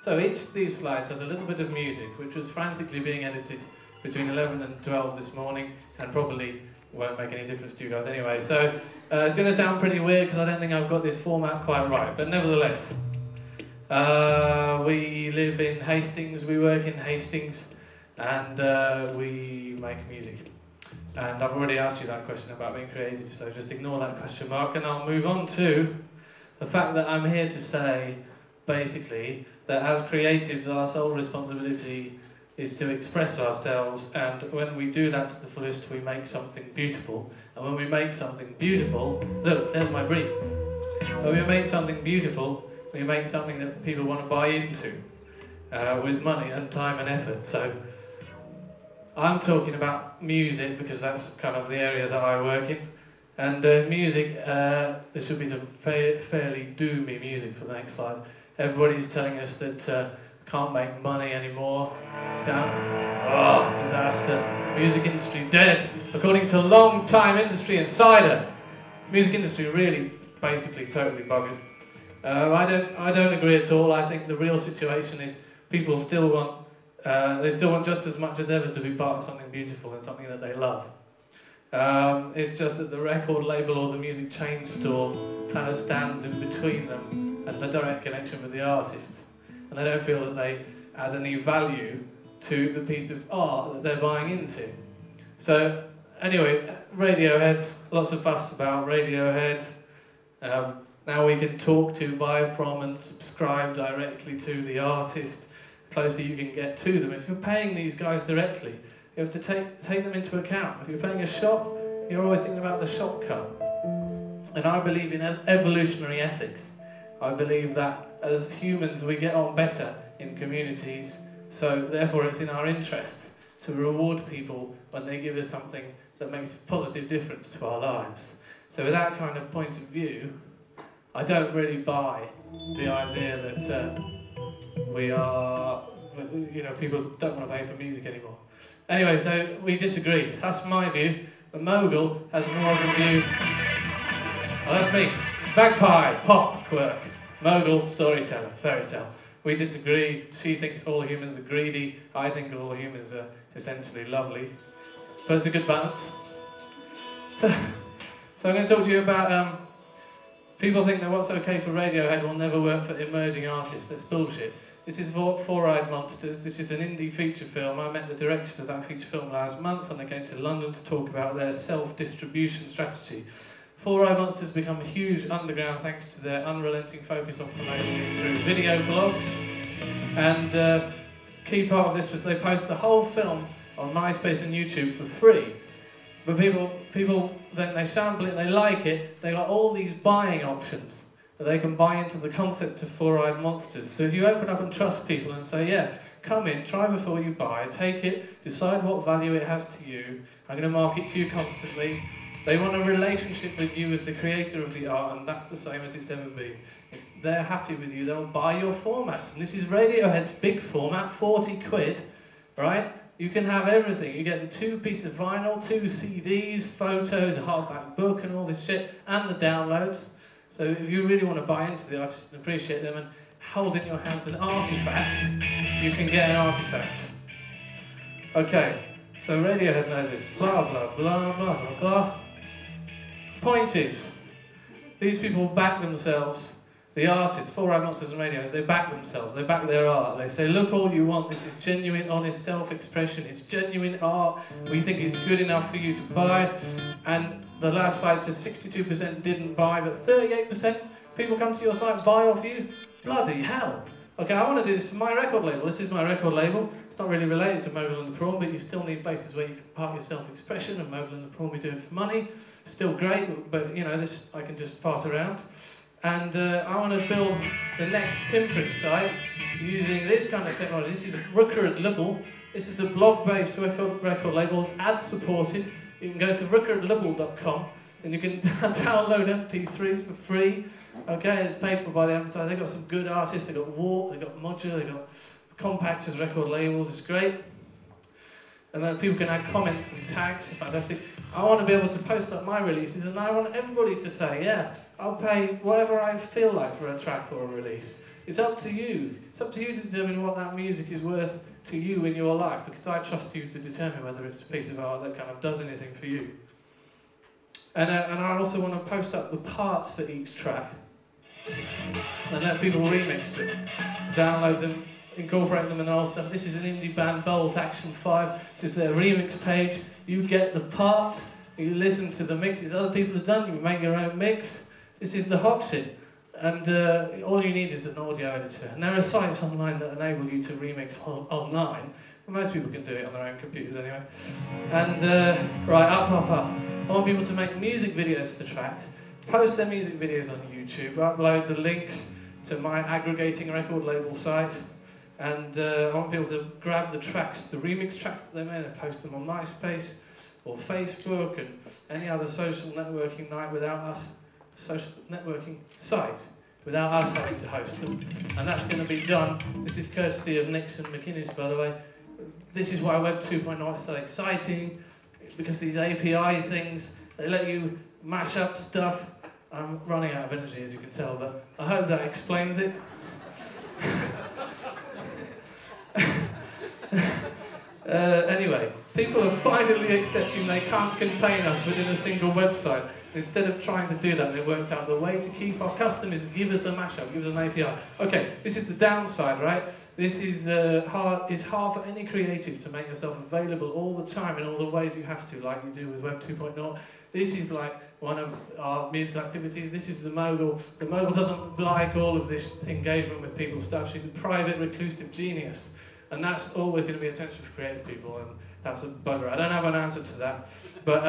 So each of these slides has a little bit of music, which was frantically being edited between 11 and 12 this morning, and probably won't make any difference to you guys anyway. So it's going to sound pretty weird because I don't think I've got this format quite right, but nevertheless. We live in Hastings, we work in Hastings, and we make music. And I've already asked you that question about being creative, so just ignore that question mark, and I'll move on to the fact that I'm here to say, basically, that as creatives our sole responsibility is to express ourselves, and when we do that to the fullest we make something beautiful. And when we make something beautiful, look, there's my brief. When we make something beautiful, we make something that people want to buy into with money and time and effort. So I'm talking about music because that's kind of the area that I work in. And music, there should be some fairly doomy music for the next slide. Everybody's telling us that can't make money anymore. Down. Oh, disaster. Music industry dead. According to long-time industry insider. Music industry really, basically, totally buggered. I don't agree at all. I think the real situation is people still want, they still want just as much as ever to be part of something beautiful and something that they love. It's just that the record label or the music chain store kind of stands in between them and the direct connection with the artist. And they don't feel that they add any value to the piece of art that they're buying into. So, anyway, Radiohead, lots of fuss about Radiohead. Now we can talk to, buy from and subscribe directly to the artist. The closer you can get to them. If you're paying these guys directly, you have to take them into account. If you're paying a shop, you're always thinking about the shop cut. And I believe in evolutionary ethics. I believe that as humans we get on better in communities, so therefore it's in our interest to reward people when they give us something that makes a positive difference to our lives. So with that kind of point of view, I don't really buy the idea that we are, you know, people don't want to pay for music anymore. Anyway, so we disagree. That's my view. The Mogul has more of a view. Oh, that's me. Magpie, pop, quirk. Mogul, storyteller, fairy tale. We disagree. She thinks all humans are greedy. I think all humans are essentially lovely. But it's a good balance. So I'm going to talk to you about people think that what's okay for Radiohead will never work for emerging artists. That's bullshit. This is Four-Eyed Monsters. This is an indie feature film. I met the directors of that feature film last month when they came to London to talk about their self-distribution strategy. Four-Eyed Monsters become huge underground thanks to their unrelenting focus on promoting it through video blogs. And key part of this was they post the whole film on MySpace and YouTube for free. But people then they sample it, they like it, they got all these buying options that they can buy into the concept of Four-Eyed Monsters. So if you open up and trust people and say, yeah, come in, try before you buy, take it, decide what value it has to you, I'm going to market to you constantly. They want a relationship with you as the creator of the art, and that's the same as it's ever been. If they're happy with you, they'll buy your formats. And this is Radiohead's big format, 40 quid, right? You can have everything. You get 2 pieces of vinyl, 2 CDs, photos, a hardback book and all this shit, and the downloads. So if you really want to buy into the artist and appreciate them and hold in your hands an artifact, you can get an artifact. Okay, so Radiohead know this. Blah, blah, blah, blah, blah, blah. Point is, these people back themselves. The artists, Four-Eyed Monsters and Radiohead, they back themselves, they back their art. They say, look all you want, this is genuine, honest self-expression, it's genuine art, we think it's good enough for you to buy. And the last slide said 62% didn't buy, but 38% people come to your site and buy off you. Bloody hell. Okay, I want to do this for my record label. This is my record label. It's not really related to Mogul and the Prawn, but you still need places where you can park your self-expression, and Mogul and the Prawn we do it for money. Still great, but you know, this I can just fart around. And I want to build the next PinPrick site using this kind of technology. This is Record. This is a blog-based record label. It's ad-supported. You can go to recordlabel.com and you can download MP3s for free. Okay, it's paid for by the advertiser. They've got some good artists. They've got Warp, they've got Modular, they've got Compact as record labels. It's great. And then people can add comments and tags. It's fantastic. I want to be able to post up my releases, and I want everybody to say, yeah, I'll pay whatever I feel like for a track or a release. It's up to you. It's up to you to determine what that music is worth to you in your life, because I trust you to determine whether it's a piece of art that kind of does anything for you. And I also want to post up the parts for each track and let people remix them, download them, incorporate them and all stuff. This is an indie band, Bolt Action 5. This is their remix page. You get the parts, you listen to the mixes other people have done, you make your own mix. This is the hot shit. And all you need is an audio editor. And there are sites online that enable you to remix online. Most people can do it on their own computers anyway. And right, up. I want people to make music videos to tracks, post their music videos on YouTube, upload the links to my aggregating record label site, and I want people to grab the tracks, the remix tracks that they made, and post them on MySpace or Facebook and any other social networking site without us having to host them. And that's going to be done. This is courtesy of Nixon McInnes, by the way. This is why Web 2.0 is so exciting, because these API things, they let you mash up stuff. I'm running out of energy, as you can tell, but I hope that explains it. Anyway, people are finally accepting they can't contain us within a single website. Instead of trying to do that, they worked out the way to keep our customers, give us a mashup, give us an API. Okay, this is the downside, right? This is hard for any creative to make yourself available all the time in all the ways you have to, like you do with Web 2.0. This is like one of our musical activities. This is the Mogul. The Mogul doesn't like all of this engagement with people's stuff. She's a private, reclusive genius. And that's always going to be attention for creative people, and that's a bugger. I don't have an answer to that. But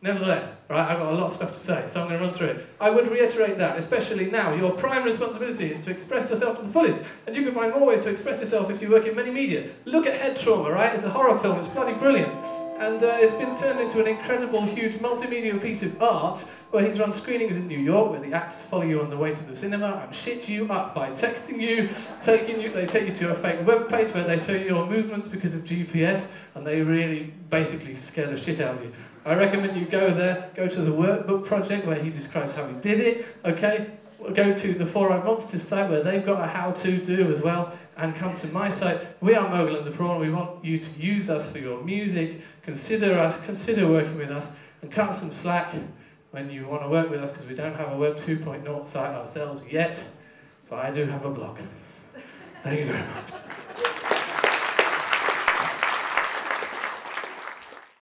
nevertheless, right, I've got a lot of stuff to say, so I'm going to run through it. I would reiterate that, especially now, your prime responsibility is to express yourself to the fullest. And you can find more ways to express yourself if you work in many media. Look at Head Trauma, right? It's a horror film, it's bloody brilliant. And it's been turned into an incredible, huge, multimedia piece of art, where he's run screenings in New York, where the actors follow you on the way to the cinema and shit you up by texting you, they take you to a fake web page where they show you your movements because of GPS, and they really basically scare the shit out of you. I recommend you go there, go to the workbook project where he describes how he did it, okay? Go to the 4-Eyed Monsters site where they've got a how-to do as well, and come to my site. We are Mogul the Prawn. We want you to use us for your music. Consider us, consider working with us, and cut some slack when you want to work with us, because we don't have a Web 2.0 site ourselves yet, but I do have a blog. Thank you very much.